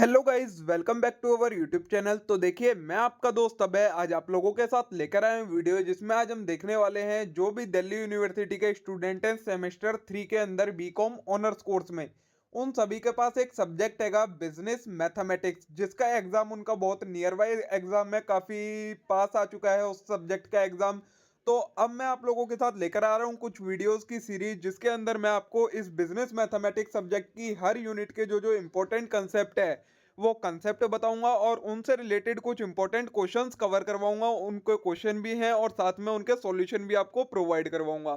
Hello guys, welcome back to our YouTube channel. तो देखिए, मैं आपका दोस्त अभय आज आप लोगों के साथ लेकर आया हूं वीडियो, जिसमें आज हम देखने वाले हैं जो भी दिल्ली यूनिवर्सिटी के स्टूडेंट हैं सेमेस्टर 3 के अंदर बीकॉम ऑनर्स कोर्स में, उन सभी के पास एक सब्जेक्ट हैगा बिजनेस मैथमेटिक्स, जिसका एग्जाम उनका बहुत नियर बाय एग्जाम में काफी पास आ चुका है उस सब्जेक्ट का एग्जाम। तो अब मैं आप लोगों के साथ लेकर आ रहा हूँ कुछ वीडियोस की सीरीज, जिसके अंदर मैं आपको इस बिजनेस मैथमेटिक्स सब्जेक्ट की हर यूनिट के जो जो इम्पोर्टेंट कंसेप्ट है वो कंसेप्ट बताऊंगा और उनसे रिलेटेड कुछ इंपॉर्टेंट क्वेश्चंस कवर करवाऊंगा। उनके क्वेश्चन भी हैं और साथ में उनके सॉल्यूशन भी आपको प्रोवाइड करवाऊंगा।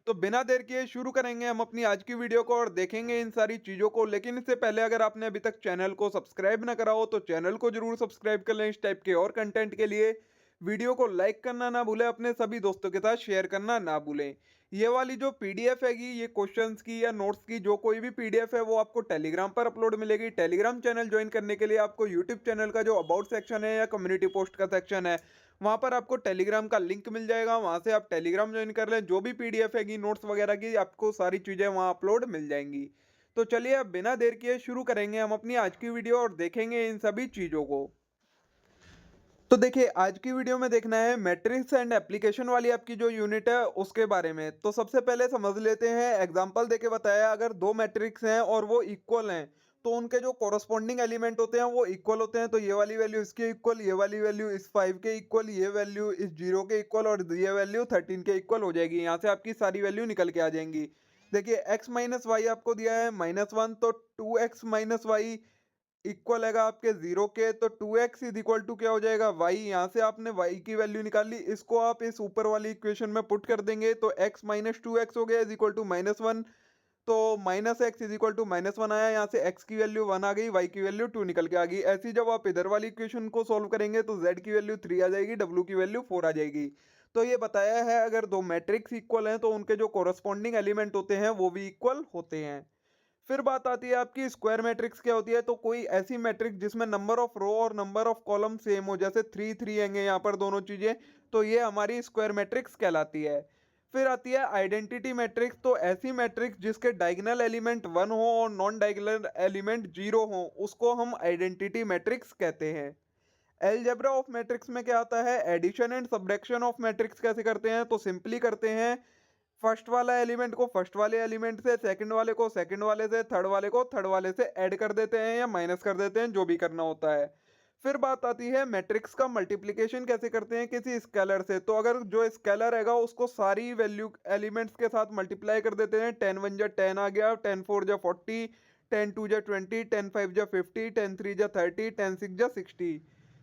तो बिना देर किए शुरू करेंगे हम अपनी आज की वीडियो को और देखेंगे इन सारी चीज़ों को। लेकिन इससे पहले अगर आपने अभी तक चैनल को सब्सक्राइब ना करा हो तो चैनल को जरूर सब्सक्राइब कर लें इस टाइप के और कंटेंट के लिए। वीडियो को लाइक करना ना भूलें, अपने सभी दोस्तों के साथ शेयर करना ना भूलें। ये वाली जो पीडीएफ हैगी, ये क्वेश्चंस की या नोट्स की जो कोई भी पीडीएफ है, वो आपको टेलीग्राम पर अपलोड मिलेगी। टेलीग्राम चैनल ज्वाइन करने के लिए आपको यूट्यूब चैनल का जो अबाउट सेक्शन है या कम्युनिटी पोस्ट का सेक्शन है, वहां पर आपको टेलीग्राम का लिंक मिल जाएगा। वहां से आप टेलीग्राम ज्वाइन कर लें, जो भी पीडीएफ हैगी नोट्स वगैरह की, आपको सारी चीजें वहां अपलोड मिल जाएंगी। तो चलिए अब बिना देर किए शुरू करेंगे हम अपनी आज की वीडियो और देखेंगे इन सभी चीजों को। तो देखिए, आज की वीडियो में देखना है मैट्रिक्स एंड एप्लीकेशन वाली आपकी जो यूनिट है उसके बारे में। तो सबसे पहले समझ लेते हैं, एग्जांपल देके बताया, अगर दो मैट्रिक्स हैं और वो इक्वल हैं तो उनके जो कॉरस्पॉन्डिंग एलिमेंट होते हैं वो इक्वल होते हैं। तो ये वाली वैल्यू इसके इक्वल, ये वाली वैल्यू इस 5 के इक्वल, ये वैल्यू इस 0 के इक्वल और ये वैल्यू 13 के इक्वल हो जाएगी। यहाँ से आपकी सारी वैल्यू निकल के आ जाएंगी। देखिए, x माइनस वाई आपको दिया है -1, तो 2x माइनस वाई इक्वल है आपके 0 के, तो 2x इज इक्वल टू क्या हो जाएगा y। यहाँ से आपने y की वैल्यू निकाल ली, इसको आप इस ऊपर वाली इक्वेशन में पुट कर देंगे तो x माइनस 2x हो गया इज इक्वल टू -1। तो minus X is equal to -1 आया, यहाँ से x की वैल्यू 1 आ गई, y की वैल्यू 2 निकल के आ गई। ऐसे ही जब आप इधर वाली इक्वेशन को सॉल्व करेंगे तो z की वैल्यू 3 आ जाएगी, w की वैल्यू 4 आ जाएगी। तो ये बताया है, अगर दो मैट्रिक्स इक्वल हैं तो उनके जो कोरस्पॉन्डिंग एलिमेंट होते हैं वो भी इक्वल होते हैं। फिर बात आती है आपकी स्क्वायर मैट्रिक्स क्या होती है। तो कोई ऐसी मैट्रिक्स जिसमें नंबर ऑफ रो और नंबर ऑफ कॉलम सेम हो, जैसे 3 3 हैंगे यहाँ पर दोनों चीजें, तो ये हमारी स्क्वायर मैट्रिक्स कहलाती है। फिर आती है आइडेंटिटी मैट्रिक्स। तो ऐसी मैट्रिक्स जिसके डायगोनल एलिमेंट 1 हो और नॉन डायगोनल एलिमेंट 0 हो, उसको हम आइडेंटिटी मैट्रिक्स कहते हैं। अलजेब्रा ऑफ मैट्रिक्स में क्या आता है, addition and subtraction of matrix कैसे करते हैं। तो सिंपली करते हैं, फर्स्ट वाला एलिमेंट को फर्स्ट वाले एलिमेंट से, सेकंड वाले को सेकंड वाले से, थर्ड वाले को थर्ड वाले से ऐड कर देते हैं या माइनस कर देते हैं, जो भी करना होता है। फिर बात आती है मैट्रिक्स का मल्टीप्लिकेशन कैसे करते हैं किसी स्केलर से। तो अगर जो स्केलर हैगा उसको सारी वैल्यू एलिमेंट्स के साथ मल्टीप्लाई कर देते हैं। 10 1 जा 10 आ गया, 10 4 जा 40, 10 2 जा 20, 10 5 जा 50, 10 3 जा 30, 10 6 जा 60।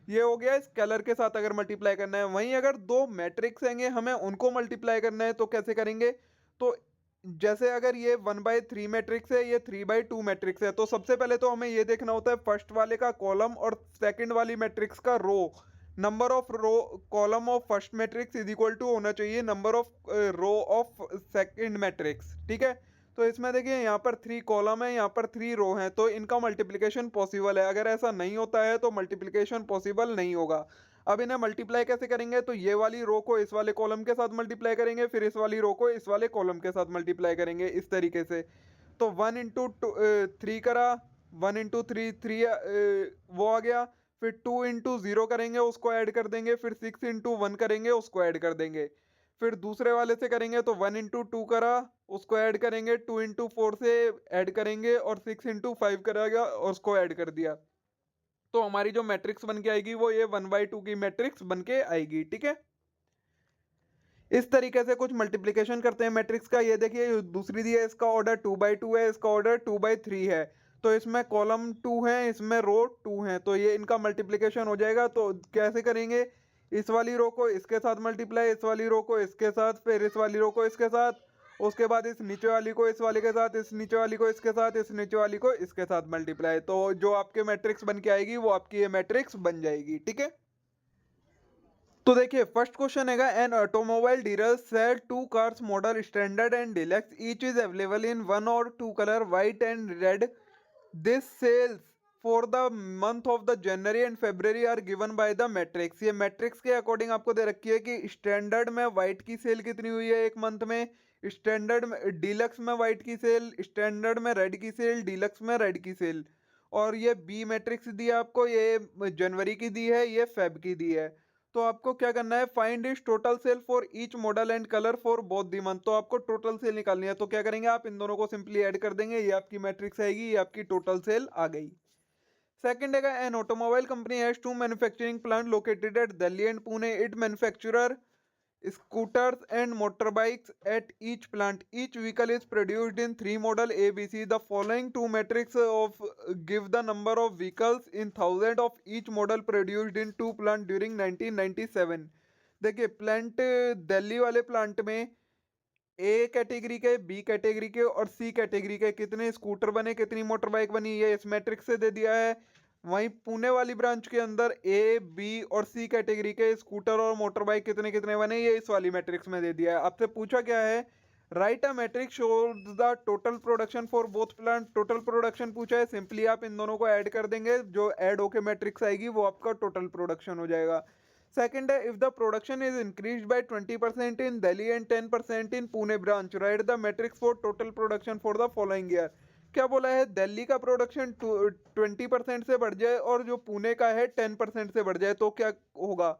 ये हो गया स्केलर के साथ अगर मल्टीप्लाई करना है। वहीं अगर दो मैट्रिक्स हैंगे, हमें उनको मल्टीप्लाई करना है तो कैसे करेंगे। तो जैसे अगर ये 1/3 मैट्रिक्स है, ये 3/2 मैट्रिक्स है, तो सबसे पहले तो हमें ये देखना होता है फर्स्ट वाले का कॉलम और सेकंड वाली मैट्रिक्स का row. Number of row column of first matrix is equal to होना चाहिए number of row of second matrix, ठीक है। तो इसमें देखिए, यहाँ पर 3 कॉलम है, यहाँ पर 3 रो हैं, तो इनका मल्टीप्लिकेशन पॉसिबल है। अगर ऐसा नहीं होता है तो मल्टीप्लिकेशन पॉसिबल नहीं होगा। अब इन्हें मल्टीप्लाई कैसे करेंगे, तो ये वाली रो को इस वाले कॉलम के साथ मल्टीप्लाई करेंगे, फिर इस वाली रो को इस वाले कॉलम के साथ मल्टीप्लाई करेंगे, इस तरीके से। तो 1 इंटू 3 करा, 1 इंटू 3 वो आ गया। फिर 2 इंटू 0 करेंगे, उसको ऐड कर देंगे, फिर 6 इंटू 1 करेंगे, उसको ऐड कर देंगे। फिर दूसरे वाले से करेंगे तो 1 इंटू 2 करा, उसको ऐड करेंगे, 2 इंटू 4 से ऐड करेंगे और 6 इंटू 5 करेगा और उसको ऐड कर दिया। तो हमारी जो मैट्रिक्स बन के आएगी वो ये 1/2 की मैट्रिक्स बन के आएगी, ठीक है। इस तरीके से कुछ मल्टीप्लिकेशन करते हैं मैट्रिक्स का। ये देखिए, दूसरी दी है, इसका ऑर्डर 2/2 है, इसका ऑर्डर 2/3 है। तो इसमें कॉलम 2 है, इसमें रो 2 है, तो ये इनका मल्टीप्लिकेशन हो जाएगा। तो कैसे करेंगे, इस वाली रो को इसके साथ मल्टीप्लाई, इस वाली रो को इसके साथ, फिर इस वाली रो को इसके साथ, उसके बाद इस नीचे वाली को इस वाले के साथ, इस नीचे वाली को इसके साथ, इस नीचे वाली को इसके साथ मल्टीप्लाई। तो जो आपके मैट्रिक्स बन के आएगी वो आपकी ये मैट्रिक्स बन जाएगी, ठीक है। तो देखिए, फर्स्ट क्वेश्चन है, an automobile dealer sell two cars model standard and deluxe, each is available in one और two colour white and red. This sales for the month of the January and February are given by the matrix. ये matrix के according आपको दे रखी है कि standard में white की सेल कितनी हुई है एक मंथ में, स्टैंडर्ड में डीलक्स में व्हाइट की सेल, स्टैंडर्ड में रेड की सेल, डीलक्स में रेड की सेल। और ये बी मैट्रिक्स दी है आपको, ये जनवरी की दी है, ये फेब की दी है। तो आपको क्या करना है, find is total sale for each model and colour for both the month. तो आपको टोटल सेल निकालनी है, तो क्या करेंगे आप इन दोनों को सिंपली ऐड कर देंगे, ये आपकी मैट्रिक्स आएगी, ये आपकी टोटल सेल आ गई। सेकंड है an automobile company has two manufacturing plant located at Delhi and Pune. It manufacturer scooters and motorbikes at each plant. Each vehicle is produced in three model A, B, C. The following two metrics of give the number of vehicles in thousand of each model produced in two plant during 1997. देखिए plant Delhi वाले plant में A category के, B category के और सी category के कितने scooter बने, कितनी मोटर बाइक बनी, ये इस मैट्रिक्स से दे दिया है। वहीं पुणे वाली ब्रांच के अंदर ए, बी और सी कैटेगरी के स्कूटर और मोटर बाइक कितने कितने बने, ये इस वाली मैट्रिक्स में दे दिया है। आपसे पूछा क्या है, right a matrix shows the total production for both plant. Total production पूछा है, सिंपली आप इन दोनों को ऐड कर देंगे, जो ऐड होके मैट्रिक्स आएगी वो आपका टोटल प्रोडक्शन हो जाएगा। Second, if the production is increased by 20% in Delhi and 10% in Pune branch, write the matrix for total production for the following year. क्या बोला है, दिल्ली का प्रोडक्शन 20% से बढ़ जाए और जो पुणे का है 10% से बढ़ जाए तो क्या होगा।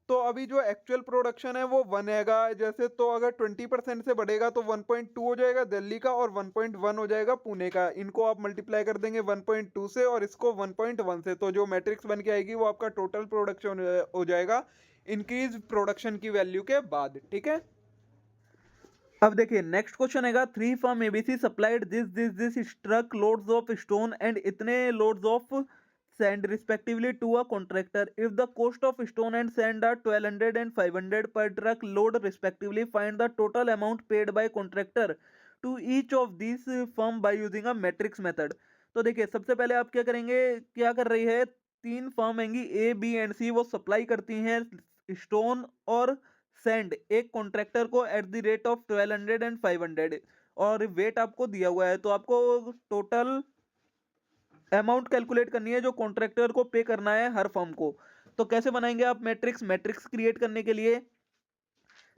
तो अभी जो एक्चुअल प्रोडक्शन है वो 1 हैगा जैसे, तो अगर 20% से बढ़ेगा तो 1.2 हो जाएगा दिल्ली का और 1.1 हो जाएगा पुणे का। इनको आप मल्टीप्लाई कर देंगे 1.2 से और इसको 1.1 से, तो जो मैट्रिक्स बन के आएगी वो आपका टोटल प्रोडक्शन हो जाएगा इंक्रीज प्रोडक्शन की वैल्यू के बाद। ठीक है, अब देखिए नेक्स्ट क्वेश्चन है, three firm ABC supplied this truck loads of stone and इतने loads of sand respectively to a contractor. If the cost of stone and sand are 1200 and 500 per truck load respectively, find the total amount paid by contractor to each of these firm by using a matrix method. तो देखिए सबसे पहले आप क्या करेंगे, क्या कर रही है, तीन फर्म हैंगी ए, बी एंड सी, वो सप्लाई करती हैं स्टोन और सैंड एक कॉन्ट्रैक्टर को at the rate of 1200 and 500 और वेट आपको दिया हुआ है। तो आपको टोटल अमाउंट कैलकुलेट करनी है जो कॉन्ट्रैक्टर को पे करना है हर फर्म को। तो कैसे बनाएंगे आप मैट्रिक्स, मैट्रिक्स क्रिएट करने के लिए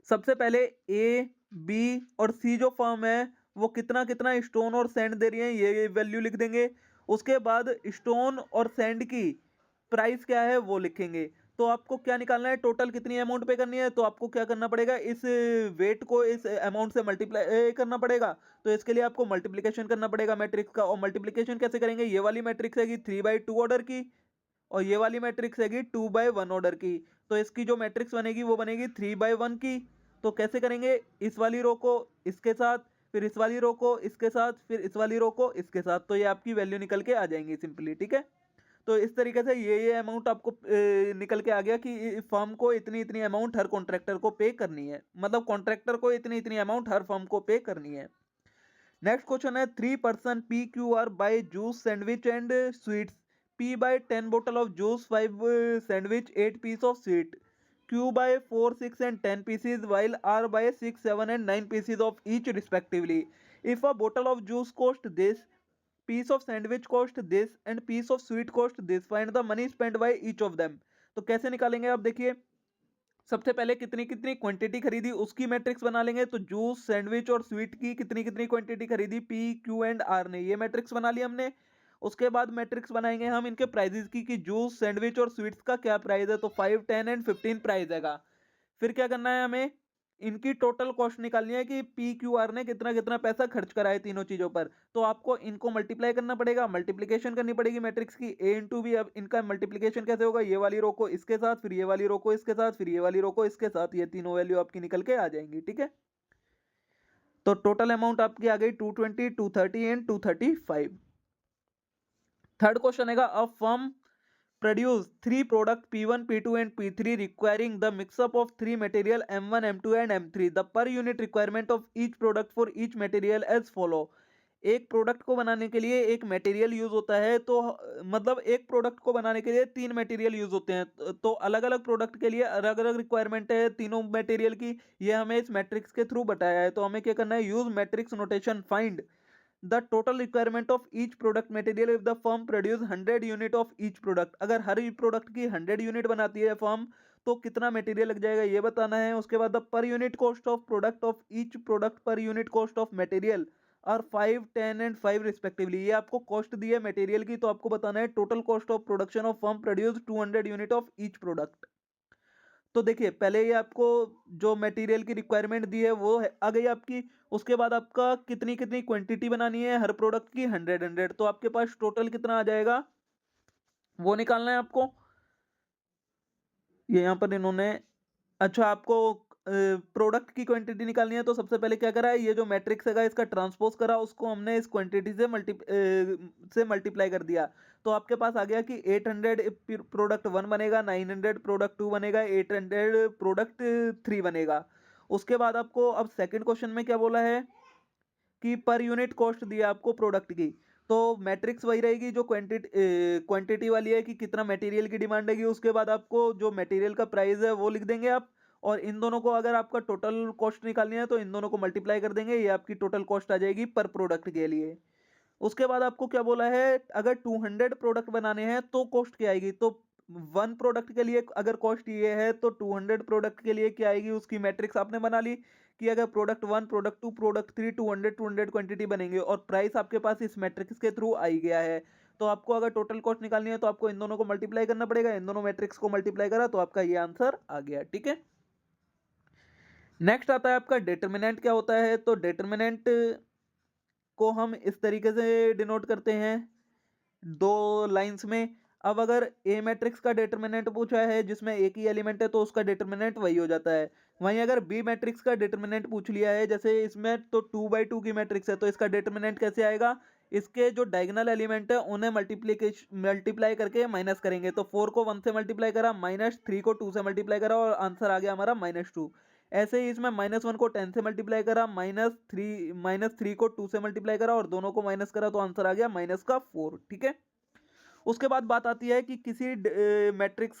सबसे पहले ए, बी और सी जो फर्म है वो कितना कितना स्टोन और सैंड दे रही है ये वैल्यू लिख देंगे। उसके बाद स्टोन और सैंड की प्राइस क्या है वो लिखेंगे। तो आपको क्या निकालना है, टोटल कितनी अमाउंट पे करनी है, तो आपको क्या करना पड़ेगा, इस वेट को इस अमाउंट से मल्टीप्लाई करना पड़ेगा। तो इसके लिए आपको मल्टीप्लिकेशन करना पड़ेगा मैट्रिक्स का, और मल्टीप्लिकेशन कैसे करेंगे, ये वाली मैट्रिक्स हैगी 3/2 ऑर्डर की और ये वाली मैट्रिक्स हैगी 2/1 ऑर्डर की। तो इसकी जो मैट्रिक्स बनेगी वो बनेगी 3/1 की। तो कैसे करेंगे, इस वाली रो को इसके साथ, फिर इस वाली रो को इसके साथ, फिर इस वाली रो को इसके साथ, तो ये आपकी वैल्यू निकल के आ जाएंगी सिंपली। ठीक है, तो इस तरीके से ये अमाउंट आपको निकल के आ गया कि फर्म को इतनी इतनी अमाउंट हर कॉन्ट्रैक्टर को पे करनी है, मतलब कॉन्ट्रैक्टर को इतनी इतनी अमाउंट हर फर्म को पे करनी है। नेक्स्ट क्वेश्चन है, 3 person PQR buy juice sandwich and sweets, P by 10 bottle of juice, 5 sandwich, 8 piece of sweet, Q by 4, 6 and 10 pieces, while R by 6, 7 and 9 pieces of each respectively. If a bottle of juice cost this, piece of sandwich cost this and piece of sweet cost this, find the money spent by each of them. तो कैसे निकालेंगे आप देखिए, सबसे पहले कितनी कितनी quantity खरीदी उसकी मैट्रिक्स बना लेंगे। तो जूस, सैंडविच और स्वीट की कितनी कितनी क्वांटिटी खरीदी, पी, क्यू एंड आर ने, ये मैट्रिक्स बना ली हमने। उसके बाद मैट्रिक्स बनाएंगे हम इनके प्राइजेस की कि जूस, सैंडविच और स्वीट्स का क्या प्राइस है, तो 5, 10 एंड 15 प्राइस हैगा। फिर क्या करना है, हमें इनकी टोटल कॉस्ट निकालनी है कि पी, क्यू, आर ने कितना कितना पैसा खर्च करा है तीनों चीजों पर। तो आपको इनको मल्टीप्लाई करना पड़ेगा, मल्टीप्लिकेशन करनी पड़ेगी मैट्रिक्स की ए इंटू बी। अब इनका मल्टीप्लिकेशन कैसे होगा, ये वाली रो को इसके साथ, फिर ये वाली रो को इसके साथ, फिर ये वाली रो को इसके साथ, ये तीनों वैल्यू आपकी निकल के आ जाएंगी। ठीक है, तो टोटल अमाउंट आपकी आ गई 220, 230 एंड 235। थर्ड क्वेश्चन है, a firm produce three product P1, P2 and P3 requiring the mix-up of three material M1, M2 and M3. The per unit requirement of each product for each material as follow. एक product को बनाने के लिए एक material use होता है, तो मतलब एक प्रोडक्ट को बनाने के लिए तीन मटेरियल यूज होते हैं, तो अलग अलग प्रोडक्ट के लिए अलग अलग रिक्वायरमेंट है तीनों मटेरियल की, ये हमें इस मैट्रिक्स के थ्रू बताया है। तो हमें क्या करना है, use matrix notation, find the total requirement of each product material if the firm produce 100 unit of each product. अगर हर प्रोडक्ट की 100 यूनिट बनाती है फर्म तो कितना मटेरियल लग जाएगा ये बताना है। उसके बाद the per unit cost of product of each product per unit cost of material, और 5, 10 एंड 5 रिस्पेक्टिवली। ये आपको कॉस्ट दी है मटेरियल की, तो आपको बताना है total cost of production of firm produce 200 unit of each product. तो देखिए पहले ये आपको जो मटेरियल की रिक्वायरमेंट दी है वो आ गई आपकी। उसके बाद आपका कितनी कितनी क्वांटिटी बनानी है हर प्रोडक्ट की, 100। तो आपके पास टोटल कितना आ जाएगा वो निकालना है आपको। ये यहाँ पर इन्होंने, अच्छा आपको प्रोडक्ट की क्वांटिटी निकालनी है, तो सबसे पहले क्या करा है, ये जो मैट्रिक्स है इसका ट्रांसपोज करा, उसको हमने इस क्वांटिटी से मल्टीप्लाई कर दिया। तो आपके पास आ गया कि 800 प्रोडक्ट 1 बनेगा, 900 प्रोडक्ट 2 बनेगा, 800 प्रोडक्ट 3 बनेगा। उसके बाद आपको अब सेकंड क्वेश्चन में क्या बोला है कि पर यूनिट कॉस्ट दिया आपको प्रोडक्ट की। तो मैट्रिक्स वही रहेगी जो क्वांटिटी वाली है कि कितना मटेरियल की डिमांड है, उसके बाद आपको जो मटेरियल का प्राइस है वो लिख देंगे आप। और इन दोनों को अगर आपका टोटल कॉस्ट निकालनी है तो इन दोनों को मल्टीप्लाई कर देंगे, ये आपकी टोटल कॉस्ट आ जाएगी पर प्रोडक्ट के लिए। उसके बाद आपको क्या बोला है, अगर 200 प्रोडक्ट बनाने हैं तो कॉस्ट क्या आएगी। तो 1 प्रोडक्ट के लिए अगर कॉस्ट ये है तो 200 प्रोडक्ट के लिए क्या आएगी, उसकी मैट्रिक्स आपने बना ली कि अगर प्रोडक्ट 1, प्रोडक्ट 2, प्रोडक्ट 3, 200 क्वांटिटी बनेंगे और प्राइस आपके पास इस मैट्रिक्स के थ्रू आ ही गया है। तो आपको अगर टोटल कॉस्ट निकालनी है तो आपको इन दोनों को मल्टीप्लाई करना पड़ेगा, इन दोनों मैट्रिक्स को मल्टीप्लाई करा तो आपका ये आंसर आ गया। ठीक है, नेक्स्ट आता है आपका डिटर्मिनेंट क्या होता है। तो डिटर्मिनेंट को हम इस तरीके से डिनोट करते हैं दो लाइंस में। अब अगर ए मैट्रिक्स का डिटरमिनेंट पूछा है जिसमें एक ही एलिमेंट है तो उसका डिटरमिनेंट वही हो जाता है। वहीं अगर बी मैट्रिक्स का डिटरमिनेंट पूछ लिया है, जैसे इसमें तो 2/2 की मैट्रिक्स है, तो इसका डिटरमिनेंट कैसे आएगा, इसके जो डायगोनल एलिमेंट है उन्हें मल्टीप्लाई करके माइनस करेंगे। तो 4 को 1 से मल्टीप्लाई करा, -3 को 2 से मल्टीप्लाई करा और आंसर आ गया हमारा -2। ऐसे ही इसमें -1 को 10 से मल्टीप्लाई करा, -3 को 2 से मल्टीप्लाई करा और दोनों को माइनस करा तो आंसर आ गया -4। ठीक है, उसके बाद बात आती है कि किसी मैट्रिक्स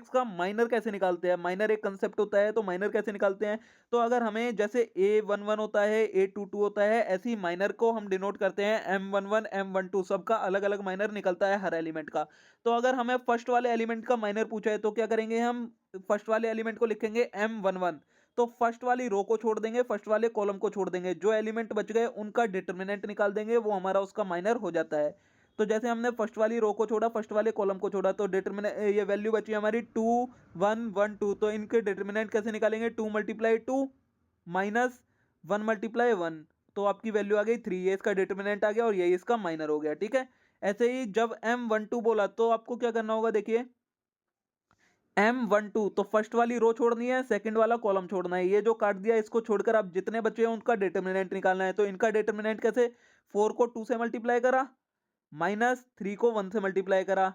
का माइनर कैसे निकालते हैं। माइनर एक कंसेप्ट होता है, तो माइनर कैसे निकालते हैं। तो अगर हमें जैसे A11 होता है, A22 होता है, ऐसे ही माइनर को हम डिनोट करते हैं M11, M12, सबका अलग अलग माइनर निकलता है हर एलिमेंट का। तो अगर हमें फर्स्ट वाले एलिमेंट का माइनर पूछा है तो क्या करेंगे, हम फर्स्ट वाले एलिमेंट को लिखेंगे M11। तो फर्स्ट वाली रो को छोड़ देंगे, फर्स्ट वाले कॉलम को छोड़ देंगे, जो एलिमेंट बच गए उनका डिटरमिनेंट निकाल देंगे, वो हमारा उसका माइनर हो जाता है। तो जैसे हमने फर्स्ट वाली रो को छोड़ा, फर्स्ट वाले कॉलम को छोड़ा, तो डिटरमिनेंट ये वैल्यू बची हमारी 2, 1, 1, 2। तो इनके डिटरमिनेंट कैसे निकालेंगे, 2 × 2 माइनस 1 × 1, तो आपकी वैल्यू आ गई 3। ये इसका डिटरमिनेंट आ गया और यही इसका माइनर हो गया। ठीक है, ऐसे ही जब M12 बोला तो आपको क्या करना होगा, देखिए M12 तो फर्स्ट वाली रो छोड़नी है, सेकंड वाला कॉलम छोड़ना है। ये जो काट दिया इसको छोड़कर आप जितने बचे हैं उनका डिटरमिनेंट निकालना है। तो इनका डिटरमिनेंट कैसे, 4 को 2 से मल्टीप्लाई करा, -3 को 1 से मल्टीप्लाई करा,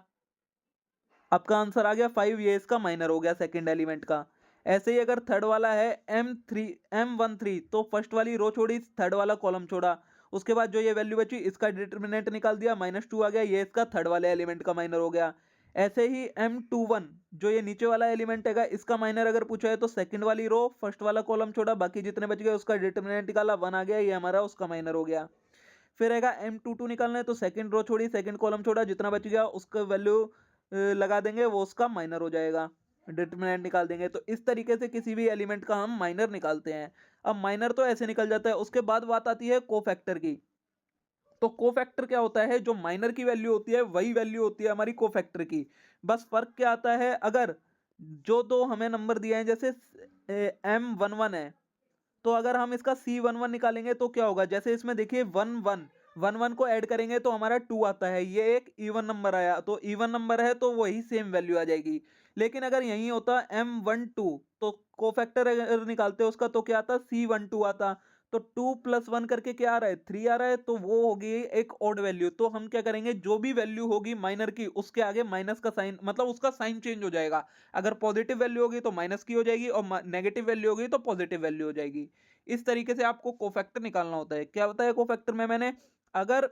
आपका आंसर आ गया 5। ये इसका माइनर हो गया सेकंड एलिमेंट का। ऐसे ही अगर थर्ड वाला है M13 तो फर्स्ट वाली रो छोड़ी, थर्ड वाला कॉलम छोड़ा, उसके बाद जो ये वैल्यू बची इसका डिटरमिनेंट निकाल दिया, -2 आ गया, ये इसका थर्ड वाले एलिमेंट का माइनर हो गया। ऐसे ही M21 जो ये नीचे वाला एलिमेंट है इसका माइनर अगर पूछा है तो सेकंड वाली रो, फर्स्ट वाला कॉलम छोड़ा, बाकी जितने बच गए उसका डिटरमिनेंट निकाला, 1 आ गया, ये हमारा उसका माइनर हो गया। फिर आएगा M22 निकालना है तो सेकंड रो छोड़ी, सेकंड कॉलम छोड़ा, जितना बच गया उसका वैल्यू लगा देंगे, वो उसका माइनर हो जाएगा, डिटरमिनेंट निकाल देंगे। तो इस तरीके से किसी भी एलिमेंट का हम माइनर निकालते हैं। अब माइनर तो ऐसे निकल जाता है। उसके बाद बात आती है कोफैक्टर की। तो कोफैक्टर क्या होता है, जो माइनर की वैल्यू होती है वही वैल्यू होती है हमारी कोफैक्टर की। बस फर्क क्या आता है, अगर जो दो हमें नंबर दिए हैं जैसे M11 है, तो अगर हम इसका C11 निकालेंगे तो क्या होगा, जैसे इसमें देखिए 1 1 को ऐड करेंगे तो हमारा 2 आता है, ये एक इवन नंबर आया, तो इवन नंबर है तो वही सेम वैल्यू आ जाएगी। लेकिन अगर यही होता M12 तो कोफैक्टर अगर निकालते उसका तो क्या आता, C12 आता। तो 2 + 1 करके क्या आ रहा है, 3 आ रहा है, तो वो होगी एक ऑड वैल्यू। तो हम क्या करेंगे, जो भी वैल्यू होगी माइनर की उसके आगे माइनस का साइन, मतलब उसका साइन चेंज हो जाएगा। अगर पॉजिटिव वैल्यू होगी तो माइनस की हो जाएगी और नेगेटिव वैल्यू होगी तो पॉजिटिव वैल्यू हो जाएगी। इस तरीके से आपको कोफैक्टर निकालना होता है। क्या होता है कोफैक्टर में, मैंने अगर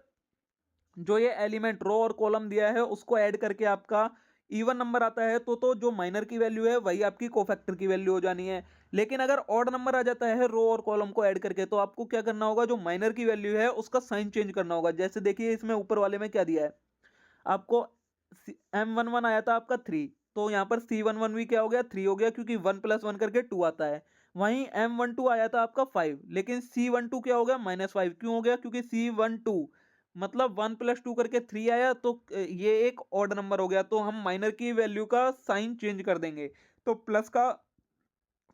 जो ये एलिमेंट रो और कॉलम दिया है उसको ऐड करके आपका इवन नंबर आता है तो जो माइनर की वैल्यू है वही आपकी कोफैक्टर की वैल्यू हो जानी है। लेकिन अगर ऑड नंबर आ जाता है रो और कॉलम को ऐड करके तो आपको क्या करना होगा, जो माइनर की वैल्यू है उसका साइन चेंज करना होगा। जैसे देखिए इसमें ऊपर वाले में क्या दिया है आपको, M11 आया था आपका 3, तो यहाँ पर C11 भी क्या हो गया, 3 हो गया, क्योंकि 1 + 1 करके 2 आता है। वहीं M12 आया था आपका 5, लेकिन C12 क्या हो गया -5। क्यों हो गया? क्योंकि C12 मतलब 1 + 2 करके 3 आया, तो ये एक ऑड नंबर हो गया, तो हम माइनर की वैल्यू का साइन चेंज कर देंगे। तो प्लस का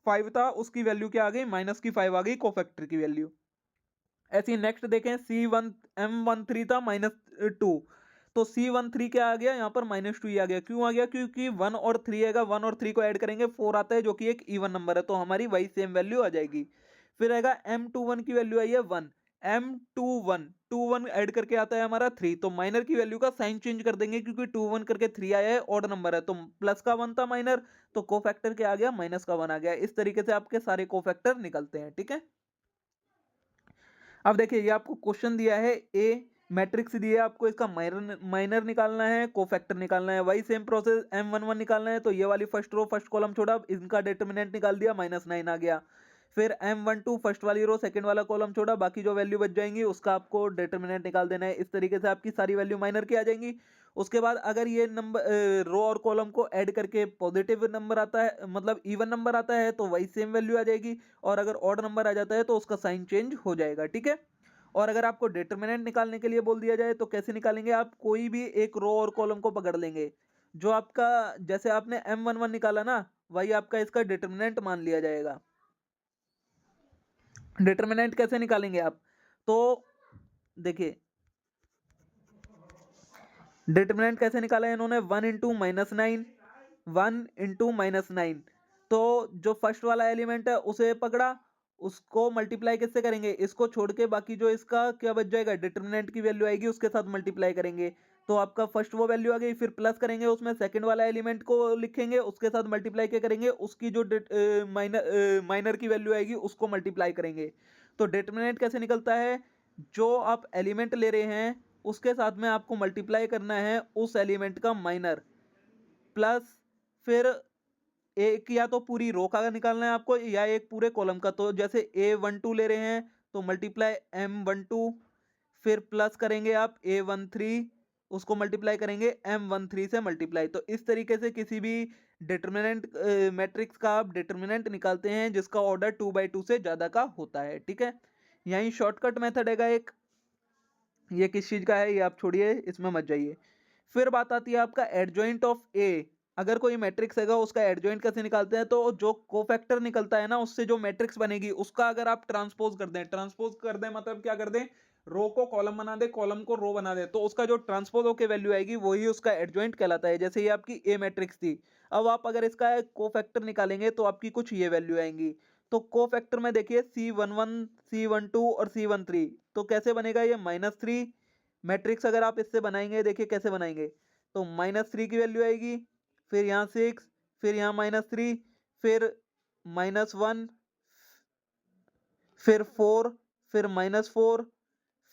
5 था, उसकी वैल्यू क्या आ गई? माइनस की 5 आ गई कोफैक्टर की वैल्यू। ऐसे ही नेक्स्ट देखें, M13 था -2, तो C13 क्या आ गया यहाँ पर? -2 ही आ गया। क्यों आ गया? क्योंकि 1 और 3 आएगा, 1 और 3 को ऐड करेंगे 4 आता है, जो कि एक इवन नंबर है, तो हमारी वही सेम वैल्यू आ जाएगी। फिर आएगा M21 की वैल्यू आई है 1, M21 ऐड करके आता है हमारा 3, तो माइनर की वैल्यू का साइन चेंज कर देंगे, क्योंकि 21 करके 3 आया है, ऑड नंबर है, तो प्लस का 1 था माइनर, तो कोफैक्टर क्या आ गया? माइनस का 1 आ गया। इस तरीके से आपके सारे कोफैक्टर निकलते हैं, ठीक है। अब देखिए, ये आपको क्वेश्चन दिया है, ए मैट्रिक्स दिया है आपको, इसका माइनर माइनर निकालना है, कोफैक्टर निकालना है। वही सेम प्रोसेस, M11 निकालना है, तो ये वाली फर्स्ट रो फर्स्ट कॉलम छोड़ा, इनका डिटरमिनेंट निकाल दिया, -9 आ गया। फिर M12 फर्स्ट वाली रो सेकंड वाला कॉलम छोड़ा, बाकी जो वैल्यू बच जाएंगी उसका आपको डिटरमिनेंट निकाल देना है। इस तरीके से आपकी सारी वैल्यू माइनर की आ जाएंगी। उसके बाद अगर ये नंबर रो और कॉलम को ऐड करके पॉजिटिव नंबर आता है, मतलब इवन नंबर आता है, तो वही सेम वैल्यू आ जाएगी, और अगर ऑड नंबर आ जाता है तो उसका साइन चेंज हो जाएगा, ठीक है। और अगर आपको डिटरमिनेंट निकालने के लिए बोल दिया जाए, तो कैसे निकालेंगे? आप कोई भी एक रो और कॉलम को पकड़ लेंगे, जो आपका, जैसे आपने M11 निकाला ना, वही आपका इसका डिटरमिनेंट मान लिया जाएगा। डिटरमिनेंट कैसे निकालेंगे आप? तो देखिए, डिटरमिनेंट कैसे निकाला है इन्होंने? 1 इंटू -9, 1 इंटू -9, तो जो फर्स्ट वाला एलिमेंट है उसे पकड़ा, उसको मल्टीप्लाई किससे करेंगे? इसको छोड़ के बाकी जो इसका क्या बच जाएगा? डिटरमिनेंट की वैल्यू आएगी, उसके साथ मल्टीप्लाई करेंगे, तो आपका फर्स्ट वो वैल्यू आ गई। फिर प्लस करेंगे, उसमें सेकंड वाला एलिमेंट को लिखेंगे, उसके साथ मल्टीप्लाई क्या करेंगे? उसकी जो माइनर की वैल्यू आएगी उसको मल्टीप्लाई करेंगे। तो डिटरमिनेंट कैसे निकलता है? जो आप एलिमेंट ले रहे हैं उसके साथ में आपको मल्टीप्लाई करना है उस एलिमेंट का माइनर, प्लस फिर एक या तो पूरी रो का निकालना है आपको, या एक पूरे कॉलम का। तो जैसे A12 ले रहे हैं, तो मल्टीप्लाई M12, फिर प्लस करेंगे आप A13, उसको मल्टीप्लाई करेंगे M13 से मल्टीप्लाई। तो इस तरीके से किसी भी डिटरमिनेंट मैट्रिक्स का आप डिटरमिनेंट निकालते हैं जिसका ऑर्डर 2/2 से ज्यादा का होता है, ठीक है। यही शॉर्टकट मेथड है एक, ये किस चीज का है ये आप छोड़िए, इसमें मत जाइए। फिर बात आती है आपका एडजॉइंट ऑफ ए। अगर कोई मैट्रिक्स हैगा, उसका एडजॉइंट कैसे निकालते हैं? तो जो कोफैक्टर निकलता है ना, उससे जो मैट्रिक्स बनेगी उसका अगर आप ट्रांसपोज कर दें, ट्रांसपोज कर दें मतलब क्या कर दें? रो को कॉलम बना दे, कॉलम को रो बना दे, तो उसका जो ट्रांसपोज होके वैल्यू आएगी वही उसका एडजॉइंट कहलाता है। जैसे ये आपकी ए मैट्रिक्स थी, अब आप अगर इसका कोफैक्टर निकालेंगे तो आपकी कुछ ये वैल्यू आएंगी। तो कोफैक्टर में देखिए C11, C12 और C13, तो कैसे बनेगा ये? -3 मैट्रिक्स अगर आप इससे बनाएंगे, देखिए कैसे बनाएंगे, तो -3 की वैल्यू आएगी, फिर यहाँ 6, फिर यहाँ -3, फिर -1, फिर 4, फिर -4,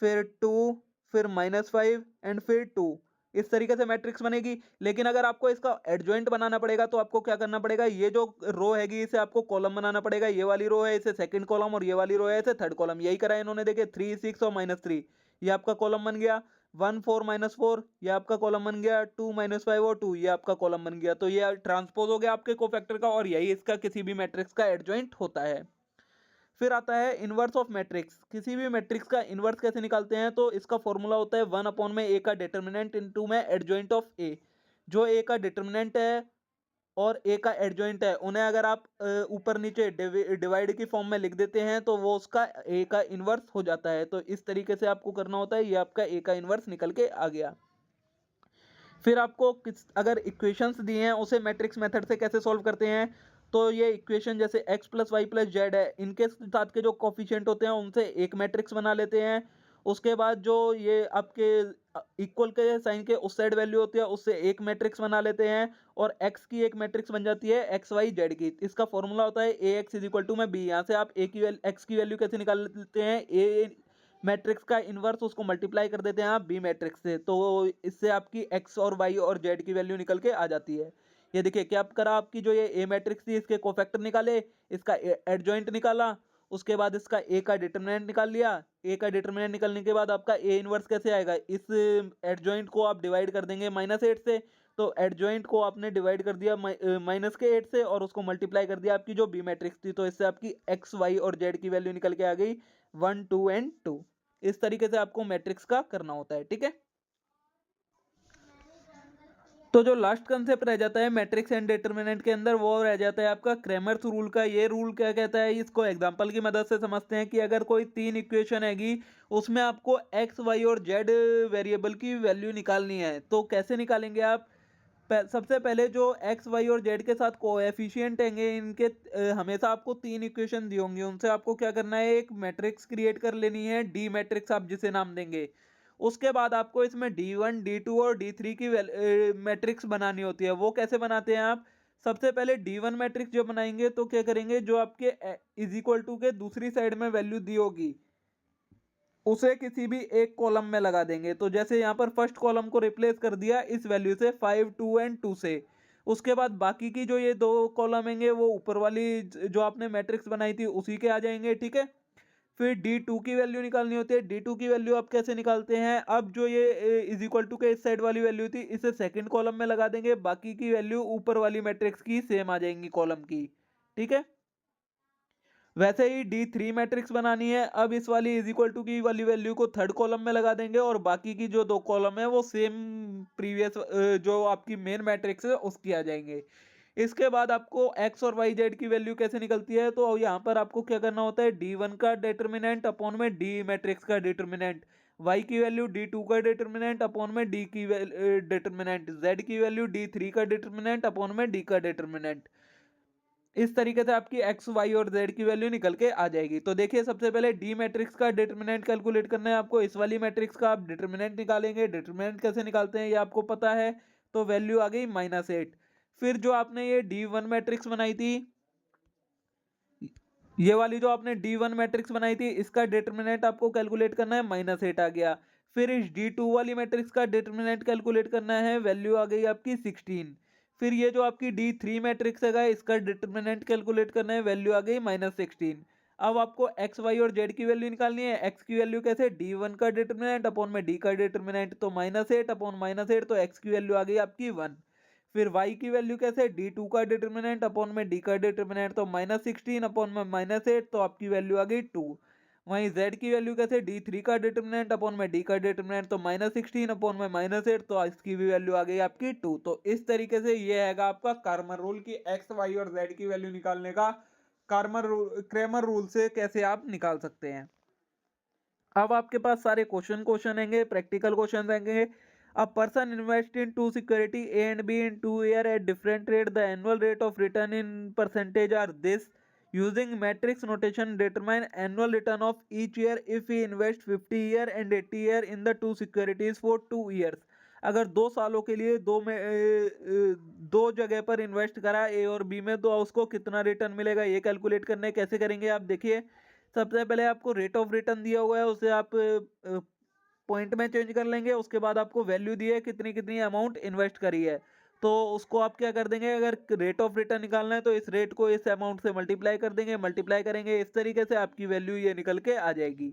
फिर 2, फिर -5 एंड फिर 2। इस तरीके से मैट्रिक्स बनेगी। लेकिन अगर आपको इसका एडजॉइंट बनाना पड़ेगा तो आपको क्या करना पड़ेगा? ये जो रो हैगी इसे आपको कॉलम बनाना पड़ेगा। ये वाली रो है इसे सेकंड कॉलम, और ये वाली रो है इसे थर्ड कॉलम। यही करा है इन्होंने, देखिए 3, 6 और -3, ये आपका कॉलम बन गया। 1, 4, -4 ये आपका कॉलम बन गया। 2, -5 और 2 ये आपका कॉलम बन गया। तो ये ट्रांसपोज हो गया आपके कोफैक्टर का, और यही इसका किसी भी मैट्रिक्स का एडजॉइंट होता है। फिर आता है इनवर्स ऑफ मैट्रिक्स। किसी भी मैट्रिक्स का इनवर्स कैसे निकालते हैं? तो इसका फॉर्मूला होता है 1 अपॉन में ए का डिटर्मिनेंट इनटू में एडजॉइंट ऑफ ए। जो ए का डिटर्मिनेंट है और ए का एडजॉइंट है, उन्हें अगर आप ऊपर नीचे डिवाइड की फॉर्म में लिख देते हैं तो वो उसका ए का इनवर्स हो जाता है। तो इस तरीके से आपको करना होता है। ये आपका ए का इनवर्स निकल के आ गया। फिर आपको किस अगर इक्वेशंस दिए हैं उसे मैट्रिक्स मेथड से कैसे सॉल्व करते हैं? तो ये इक्वेशन जैसे x + y + z है, इनके साथ के जो कोफिशिएंट होते हैं उनसे एक मैट्रिक्स बना लेते हैं। उसके बाद जो ये आपके इक्वल के साइन के उस साइड वैल्यू होती है उससे एक मैट्रिक्स बना लेते हैं, और x की एक मैट्रिक्स बन जाती है x y z की। इसका फॉर्मूला होता है ax = b। यहाँ से आप x की वैल्यू कैसे निकाल लेते हैं? a मैट्रिक्स का इनवर्स उसको मल्टीप्लाई कर देते हैं आप बी मैट्रिक्स से, तो इससे आपकी एक्स और वाई और जेड की वैल्यू निकल के आ जाती है। ये देखिए क्या करा, आपकी जो ये ए मैट्रिक्स थी इसके कोफैक्टर निकाले, इसका एडजॉइंट निकाला, उसके बाद इसका ए का डिटरमिनेंट निकाल लिया। ए का डिटरमिनेंट निकालने के बाद आपका ए इनवर्स कैसे आएगा? इस एडजॉइंट को आप डिवाइड कर देंगे -8 से, तो एडजॉइंट को आपने डिवाइड कर दिया माइनस के 8 से और उसको मल्टीप्लाई कर दिया आपकी जो बी मैट्रिक्स थी, तो इससे आपकी एक्स वाई और जेड की वैल्यू निकल के आ गई 1 2 एंड 2। इस तरीके से आपको मैट्रिक्स का करना होता है, ठीक है। तो जो लास्ट कंसेप्ट रह जाता है मैट्रिक्स एंड डिटर्मिनेंट के अंदर, वो रह जाता है आपका क्रेमर्स रूल का। ये रूल क्या कहता है, इसको एग्जांपल की मदद से समझते हैं कि अगर कोई तीन इक्वेशन हैगी, उसमें आपको एक्स वाई और जेड वेरिएबल की वैल्यू निकालनी है, तो कैसे निकालेंगे आप। सबसे पहले जो एक्स वाई और जेड के साथ कोएफिशिएंट हैंगे, इनके हमेशा आपको तीन इक्वेशन दी होंगी, उनसे आपको क्या करना है, एक मैट्रिक्स क्रिएट कर लेनी है, डी मैट्रिक्स आप जिसे नाम देंगे। उसके बाद आपको इसमें D1 D2 और D3 की मैट्रिक्स बनानी होती है। वो कैसे बनाते हैं आप, सबसे पहले D1 मैट्रिक्स जो बनाएंगे तो क्या करेंगे, जो आपके इज इक्वल टू के दूसरी साइड में वैल्यू दी होगी उसे किसी भी एक कॉलम में लगा देंगे। तो जैसे यहाँ पर फर्स्ट कॉलम को रिप्लेस कर दिया इस वैल्यू से 5 2 एंड 2 से। उसके बाद बाकी की जो ये दो कॉलम हैंगे वो ऊपर वाली जो आपने मैट्रिक्स बनाई थी उसी के आ जाएंगे, ठीक है। फिर D2 की वैल्यू निकालनी होती है। D2 की वैल्यू आप कैसे निकालते हैं, अब जो ये इज इक्वल टू के इस साइड वाली वैल्यू थी इसे सेकंड कॉलम में लगा देंगे, बाकी की वैल्यू ऊपर वाली मैट्रिक्स की सेम आ जाएंगी कॉलम की, ठीक है। वैसे ही D3 मैट्रिक्स बनानी है, अब इस वाली इज इक्वल टू की वाली वैल्यू को थर्ड कॉलम में लगा देंगे और बाकी की जो दो कॉलम है वो सेम प्रीवियस जो आपकी मेन मैट्रिक्स है उसकी आ जाएंगे। इसके बाद आपको एक्स और वाई जेड की वैल्यू कैसे निकलती है, तो यहाँ पर आपको क्या करना होता है, D1 का डिटर्मिनेंट अपॉन में D मैट्रिक्स का डिटर्मिनेंट, y की वैल्यू D2 का डिटर्मिनेंट अपॉन में D की डिटर्मिनेंट, z की वैल्यू D3 का डिटर्मिनेंट अपॉन में D का डिटर्मिनेंट। इस तरीके से आपकी एक्स वाई और जेड की वैल्यू निकल के आ जाएगी। तो देखिए सबसे पहले डी मैट्रिक्स का डिटर्मिनेंट कैलकुलेट करना है आपको। इस वाली मैट्रिक्स का आप डिटर्मिनेंट निकालेंगे। डिटर्मिनेंट कैसे निकालते हैं ये आपको पता है, तो वैल्यू आ गई -8। फिर जो आपने ये D1 मैट्रिक्स बनाई थी, ये वाली जो आपने D1 मैट्रिक्स बनाई थी, इसका डिटर्मिनेंट आपको कैलकुलेट करना है, -8 आ गया। फिर इस D2 वाली मैट्रिक्स का डिटर्मिनेंट कैलकुलेट करना है, वैल्यू आ गई आपकी 16। फिर ये जो आपकी D3 मैट्रिक्स है इसका डिटर्मिनेंट कैलकुलेट करना है, वैल्यू आ गई -16। अब आपको एक्स वाई और जेड की वैल्यू निकालनी है। एक्स की वैल्यू कैसे, D1 का डिटर्मिनेंट अपॉन में D का डिटर्मिनेंट, तो -8 अपॉन -8, तो एक्स की वैल्यू आ गई आपकी 1। फिर y की वैल्यू कैसे, D2 का डिटर्मिनेंट अपॉन में D का डिटर्मिनेंट, तो -16 अपॉन में -8, तो आपकी वैल्यू आ गई 2। वहीं z की वैल्यू कैसे, D3 का डिटर्मिनेंट अपॉन में D का डिटर्मिनेंट, तो -16 अपॉन में -8, तो इसकी भी वैल्यू आ गई आपकी 2। तो इस तरीके से ये है आपका कार्मर रूल की एक्स वाई और z की वैल्यू निकालने का। क्रेमर रूल से कैसे आप निकाल सकते हैं। अब आपके पास सारे क्वेश्चन हैंगे, प्रैक्टिकल क्वेश्चन हैंगे। A person invest in two security A and B in 2 year at different rate. The annual rate of return in percentage are this. Using matrix notation, determine annual return of each year if he invest 50 year and 80 year in the two securities for 2 years. अगर 2 सालों के लिए दो जगह पर invest करा ए और B में, तो उसको कितना रिटर्न मिलेगा ये कैलकुलेट करना है। कैसे करेंगे आप देखिए, सबसे पहले आपको रेट ऑफ रिटर्न दिया हुआ है, उसे आप पॉइंट में चेंज कर लेंगे। उसके बाद आपको वैल्यू दी है कितनी कितनी अमाउंट इन्वेस्ट करी है, तो उसको आप क्या कर देंगे, अगर रेट ऑफ रिटर्न निकालना है तो इस रेट को इस अमाउंट से मल्टीप्लाई कर देंगे, मल्टीप्लाई करेंगे, इस तरीके से आपकी वैल्यू ये निकल के आ जाएगी।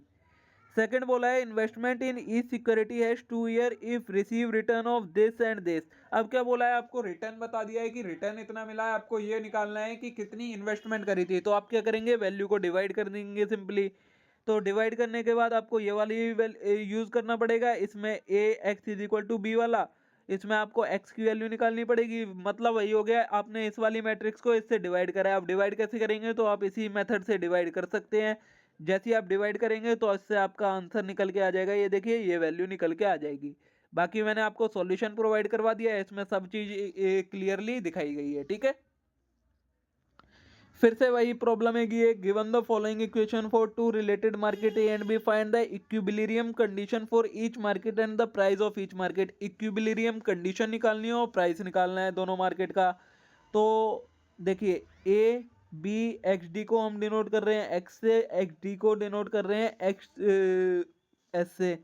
सेकंड बोला है investment in each security has 2 year if receive return of this and this. अब क्या बोला है, आपको रिटर्न बता दिया है कि रिटर्न इतना मिला है, आपको ये निकालना है कि कितनी इन्वेस्टमेंट करी थी। तो आप क्या करेंगे, वैल्यू को डिवाइड कर देंगे सिंपली। तो डिवाइड करने के बाद आपको ये वाली यूज करना पड़ेगा, इसमें A X is equal to B वाला, इसमें आपको एक्स की वैल्यू निकालनी पड़ेगी। मतलब वही हो गया, आपने इस वाली मैट्रिक्स को इससे डिवाइड करा है। आप डिवाइड कैसे करेंगे, तो आप इसी मेथड से डिवाइड कर सकते हैं। जैसे ही आप डिवाइड करेंगे तो इससे आपका आंसर निकल के आ जाएगा। ये देखिए ये वैल्यू निकल के आ जाएगी। बाकी मैंने आपको सॉल्यूशन प्रोवाइड करवा दिया है, इसमें सब चीज क्लियरली दिखाई गई है, ठीक है। फिर से वही प्रॉब्लम है कि given the following equation for two related market A and B, find the equilibrium condition for each market and the price of each market. Equilibrium condition निकालनी है और प्राइस निकालना है दोनों मार्केट का। तो देखिए ए बी एक्स डी को हम डिनोट कर रहे हैं एक्स से, एक्स डी को डिनोट कर रहे हैं एक्स एस से।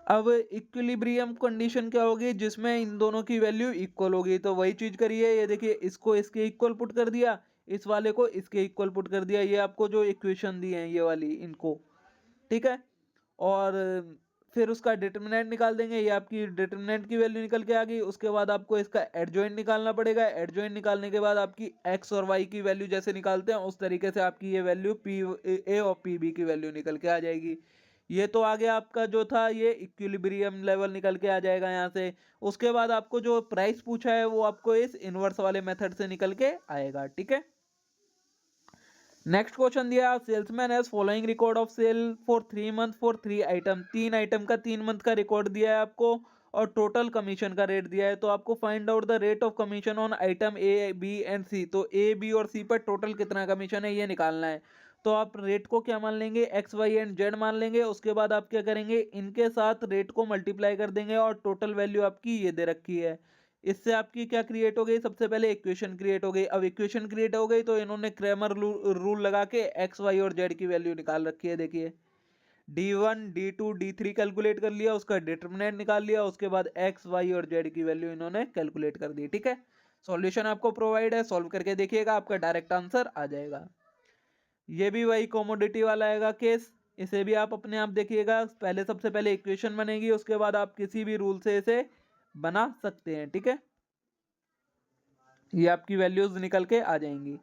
अब इक्विलिब्रियम कंडीशन क्या होगी, जिसमें इन दोनों की वैल्यू इक्वल होगी। तो वही चीज करिए, ये देखिए इसको इसके इक्वल पुट कर दिया, इस वाले को इसके इक्वल पुट कर दिया। ये आपको जो इक्वेशन दी है ये वाली, इनको, ठीक है। और फिर उसका डिटरमिनेंट निकाल देंगे, ये आपकी डिटरमिनेंट की वैल्यू निकल के आ गई। उसके बाद आपको इसका एडजॉइंट निकालना पड़ेगा। एडजॉइंट निकालने के बाद आपकी एक्स और वाई की वैल्यू जैसे निकालते हैं उस तरीके से आपकी ये वैल्यू पी ए और पी बी की वैल्यू निकल के आ जाएगी। ये तो आ गया आपका जो था ये इक्विलिब्रियम लेवल निकल के आ जाएगा यहाँ से। उसके बाद आपको जो प्राइस पूछा है वो आपको इस इनवर्स वाले मेथड से निकल के आएगा, ठीक है। नेक्स्ट क्वेश्चन दिया, salesman has following record of sale for 3 month for 3 item. 3 item का 3 मंथ का रिकॉर्ड दिया है आपको और टोटल कमीशन का रेट दिया है। तो आपको find out the rate of commission on item A B and C. तो ए बी और सी पर टोटल कितना कमीशन है ये निकालना है। तो आप रेट को क्या मान लेंगे, एक्स वाई एंड जेड मान लेंगे। उसके बाद आप क्या करेंगे, इनके साथ रेट को मल्टीप्लाई कर देंगे और टोटल वैल्यू आपकी ये दे रखी है। इससे आपकी क्या क्रिएट हो गई, सबसे पहले इक्वेशन क्रिएट हो गई। अब इक्वेशन क्रिएट हो गई तो इन्होंने क्रैमर रूल लगा के एक्स वाई और जेड की वैल्यू निकाल रखी है। देखिए D1 D2 D3 कैलकुलेट कर लिया, उसका डिटरमिनेंट निकाल लिया। उसके बाद एक्स वाई और जेड की वैल्यू इन्होंने कैलकुलेट कर दी, ठीक है। सॉल्यूशन आपको प्रोवाइड है, सॉल्व करके देखिएगा, आपका डायरेक्ट आंसर आ जाएगा। ये भी वही कॉमोडिटी वाला आएगा केस, इसे भी आप अपने आप देखिएगा। पहले सबसे पहले इक्वेशन बनेगी, उसके बाद आप किसी भी रूल से इसे बना सकते हैं, ठीक है। ये आपकी वैल्यूज निकल के आ जाएंगी।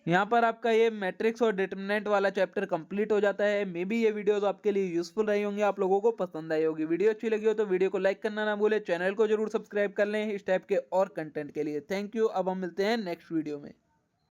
यहाँ पर आपका ये मैट्रिक्स और डिटरमिनेंट वाला चैप्टर कंप्लीट हो जाता है। मे बी ये वीडियोस आपके लिए यूजफुल रही होंगी, आप लोगों को पसंद आई होगी। वीडियो अच्छी लगी हो तो वीडियो को लाइक करना ना भूलें, चैनल को जरूर सब्सक्राइब कर लें इस टाइप के और कंटेंट के लिए। Thank you. अब हम मिलते हैं नेक्स्ट वीडियो में।